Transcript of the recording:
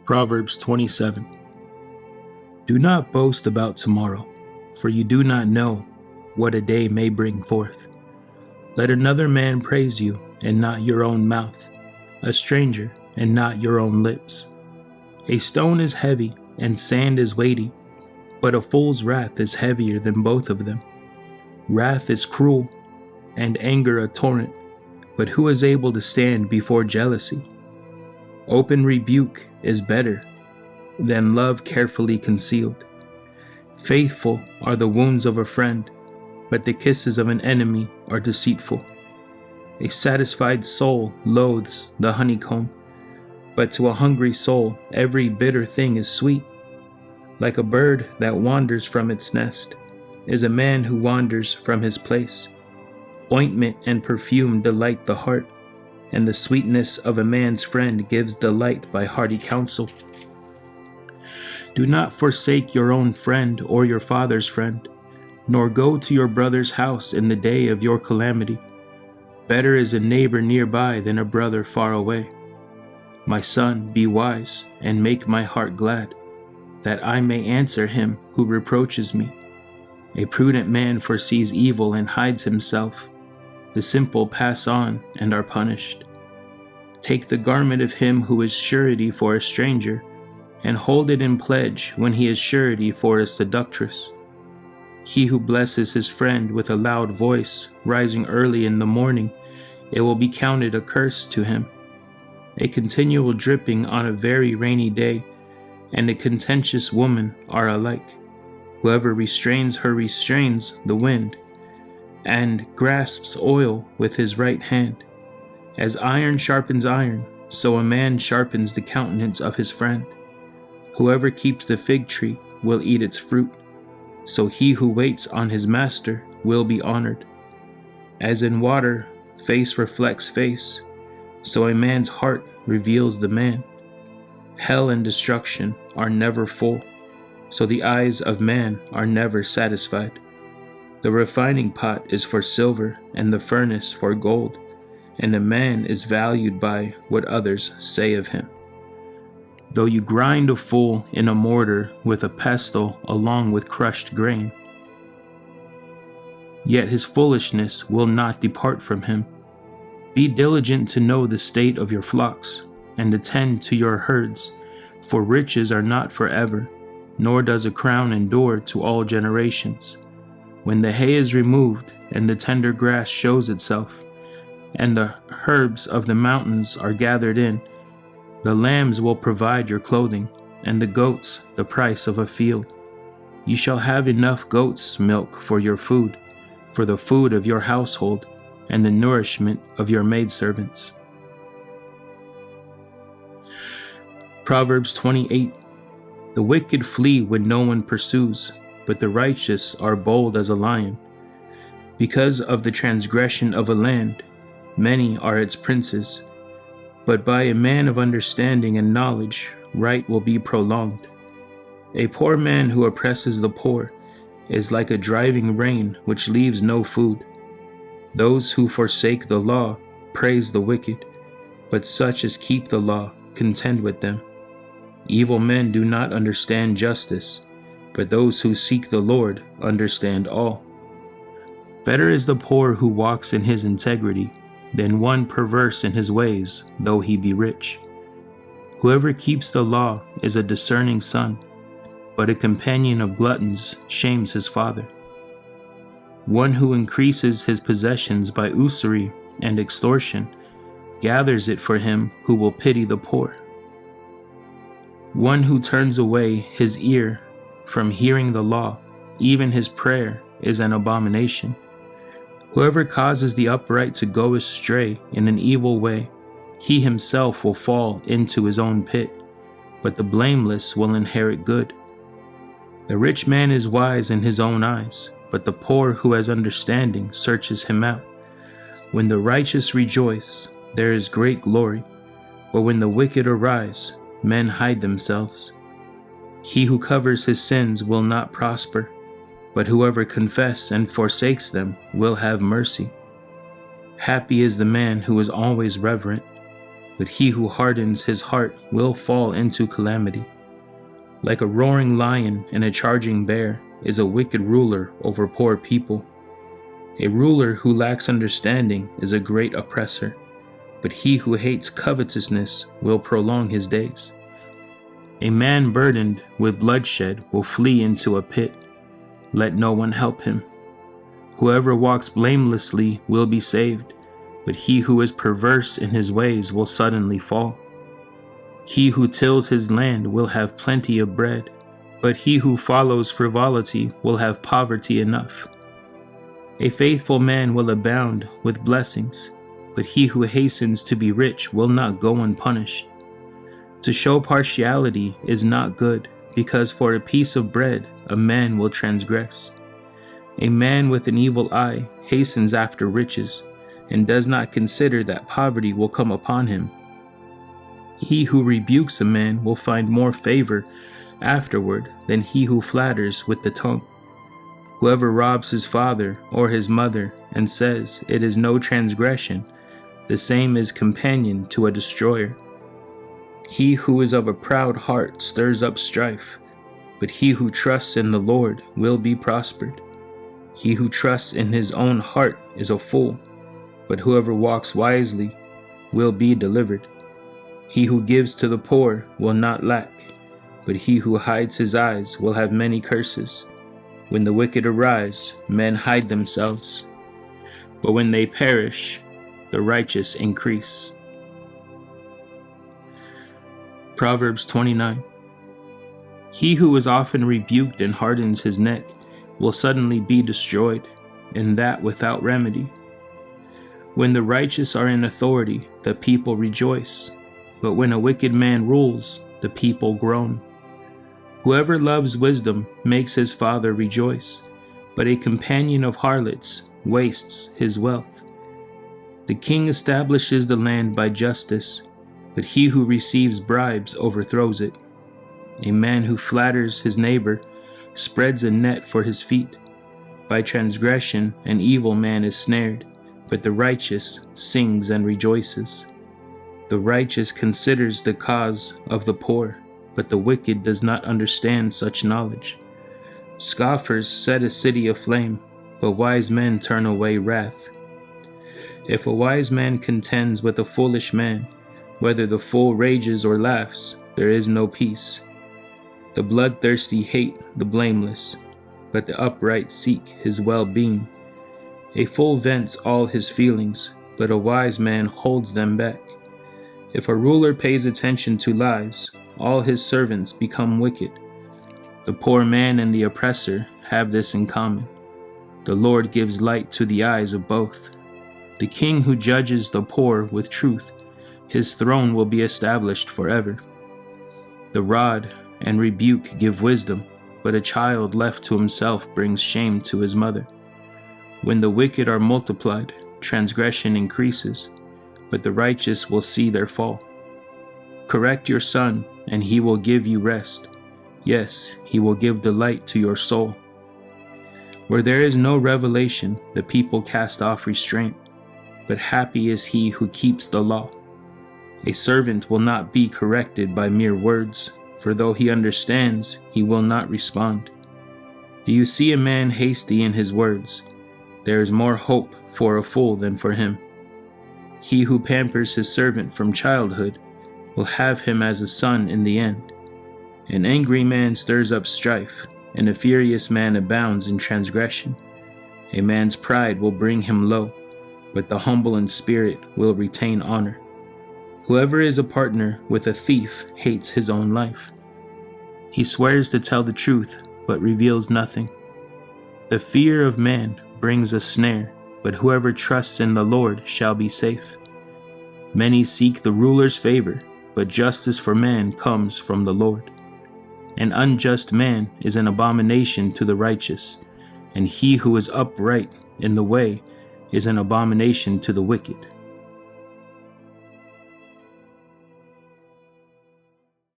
Proverbs 27. Do not boast about tomorrow, for you do not know what a day may bring forth. Let another man praise you, and not your own mouth, a stranger, and not your own lips. A stone is heavy, and sand is weighty, but a fool's wrath is heavier than both of them. Wrath is cruel, and anger a torrent, but who is able to stand before jealousy? Open rebuke is better than love carefully concealed. Faithful are the wounds of a friend, but the kisses of an enemy are deceitful. A satisfied soul loathes the honeycomb, but to a hungry soul every bitter thing is sweet. Like a bird that wanders from its nest is a man who wanders from his place. Ointment and perfume delight the heart, and the sweetness of a man's friend gives delight by hearty counsel. Do not forsake your own friend or your father's friend, nor go to your brother's house in the day of your calamity. Better is a neighbor nearby than a brother far away. My son, be wise, and make my heart glad, that I may answer him who reproaches me. A prudent man foresees evil and hides himself. The simple pass on and are punished. Take the garment of him who is surety for a stranger, and hold it in pledge when he is surety for a seductress. He who blesses his friend with a loud voice, rising early in the morning, it will be counted a curse to him. A continual dripping on a very rainy day, and a contentious woman are alike. Whoever restrains her restrains the wind, and grasps oil with his right hand. As iron sharpens iron, so a man sharpens the countenance of his friend. Whoever keeps the fig tree will eat its fruit, so he who waits on his master will be honored. As in water, face reflects face, so a man's heart reveals the man. Hell and destruction are never full, so the eyes of man are never satisfied. The refining pot is for silver, and the furnace for gold, and a man is valued by what others say of him. Though you grind a fool in a mortar with a pestle along with crushed grain, yet his foolishness will not depart from him. Be diligent to know the state of your flocks, and attend to your herds, for riches are not forever, nor does a crown endure to all generations. When the hay is removed, and the tender grass shows itself, and the herbs of the mountains are gathered in, the lambs will provide your clothing, and the goats the price of a field. You shall have enough goat's milk for your food, for the food of your household, and the nourishment of your maidservants. Proverbs 28. The wicked flee when no one pursues, but the righteous are bold as a lion. Because of the transgression of a land, many are its princes, but by a man of understanding and knowledge, right will be prolonged. A poor man who oppresses the poor is like a driving rain which leaves no food. Those who forsake the law praise the wicked, but such as keep the law contend with them. Evil men do not understand justice, but those who seek the Lord understand all. Better is the poor who walks in his integrity than one perverse in his ways, though he be rich. Whoever keeps the law is a discerning son, but a companion of gluttons shames his father. One who increases his possessions by usury and extortion gathers it for him who will pity the poor. One who turns away his ear from hearing the law, even his prayer is an abomination. Whoever causes the upright to go astray in an evil way, he himself will fall into his own pit, but the blameless will inherit good. The rich man is wise in his own eyes, but the poor who has understanding searches him out. When the righteous rejoice, there is great glory, but when the wicked arise, men hide themselves. He who covers his sins will not prosper, but whoever confesses and forsakes them will have mercy. Happy is the man who is always reverent, but he who hardens his heart will fall into calamity. Like a roaring lion and a charging bear is a wicked ruler over poor people. A ruler who lacks understanding is a great oppressor, but he who hates covetousness will prolong his days. A man burdened with bloodshed will flee into a pit. Let no one help him. Whoever walks blamelessly will be saved, but he who is perverse in his ways will suddenly fall. He who tills his land will have plenty of bread, but he who follows frivolity will have poverty enough. A faithful man will abound with blessings, but he who hastens to be rich will not go unpunished. To show partiality is not good, because for a piece of bread a man will transgress. A man with an evil eye hastens after riches, and does not consider that poverty will come upon him. He who rebukes a man will find more favor afterward than he who flatters with the tongue. Whoever robs his father or his mother and says, "It is no transgression," the same is companion to a destroyer. He who is of a proud heart stirs up strife, but he who trusts in the Lord will be prospered. He who trusts in his own heart is a fool, but whoever walks wisely will be delivered. He who gives to the poor will not lack, but he who hides his eyes will have many curses. When the wicked arise, men hide themselves, but when they perish, the righteous increase. Proverbs 29. He who is often rebuked and hardens his neck will suddenly be destroyed, and that without remedy. When the righteous are in authority, the people rejoice, but when a wicked man rules, the people groan. Whoever loves wisdom makes his father rejoice, but a companion of harlots wastes his wealth. The king establishes the land by justice, but he who receives bribes overthrows it. A man who flatters his neighbor spreads a net for his feet. By transgression an evil man is snared, but the righteous sings and rejoices. The righteous considers the cause of the poor, but the wicked does not understand such knowledge. Scoffers set a city aflame, but wise men turn away wrath. If a wise man contends with a foolish man, whether the fool rages or laughs, there is no peace. The bloodthirsty hate the blameless, but the upright seek his well-being. A fool vents all his feelings, but a wise man holds them back. If a ruler pays attention to lies, all his servants become wicked. The poor man and the oppressor have this in common. The Lord gives light to the eyes of both. The king who judges the poor with truth, his throne will be established forever. The rod and rebuke give wisdom, but a child left to himself brings shame to his mother. When the wicked are multiplied, transgression increases, but the righteous will see their fall. Correct your son, and he will give you rest. Yes, he will give delight to your soul. Where there is no revelation, the people cast off restraint, but happy is he who keeps the law. A servant will not be corrected by mere words, for though he understands, he will not respond. Do you see a man hasty in his words? There is more hope for a fool than for him. He who pampers his servant from childhood will have him as a son in the end. An angry man stirs up strife, and a furious man abounds in transgression. A man's pride will bring him low, but the humble in spirit will retain honor. Whoever is a partner with a thief hates his own life. He swears to tell the truth, but reveals nothing. The fear of man brings a snare, but whoever trusts in the Lord shall be safe. Many seek the ruler's favor, but justice for man comes from the Lord. An unjust man is an abomination to the righteous, and he who is upright in the way is an abomination to the wicked.